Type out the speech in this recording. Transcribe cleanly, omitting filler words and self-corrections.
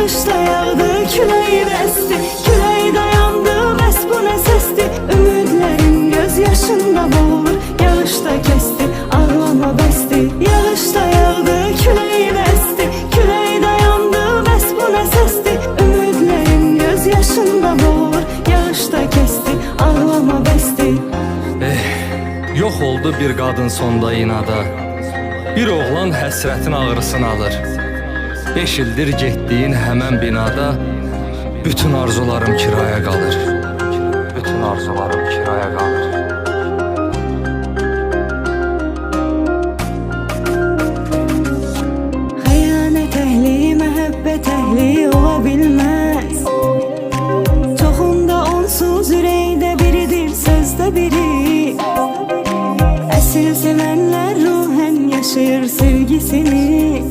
Yağış da yağdı, külək esti, külək dayandı, bəs bu nə sesdi? Ümidlərin göz yaşında boğulur, yağış da kesti, ağlama bəsdi. Yağış da yağdı, külək esti, külək dayandı, bəs bu nə sesdi? Ümidlərin göz yaşında boğulur, yağış da kesti, ağlama bəsdi. Yox oldu bir qadın sonda inada, bir oğlan həsrətin ağrısını alır. 5 ildir getdiyin həmən binada bütün arzularım kiraya qalır. Bütün arzularım kiraya qalır. Xəyanət əhli, məhəbbət əhli ola bilməz. Çoxunda onsuz ürəkdə biridir, sözdə biri. Əsl sevənlər ruhən yaşayır sevgisini.